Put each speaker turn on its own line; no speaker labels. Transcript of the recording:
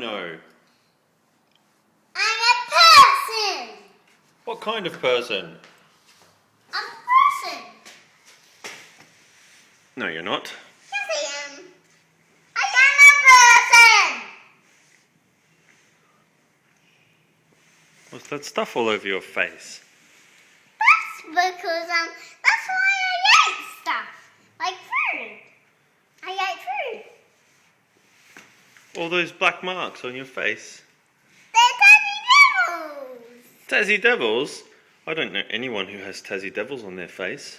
know?
I'm a person.
What kind of person?
I'm a person.
No, you're not.
Yes, I am. I am a person.
What's that stuff all over your face?
That's because that's why I eat stuff like food. I eat food.
All those black marks on your face?
They're tiny devils.
Tassie devils? I don't know anyone who has Tassie devils on their face.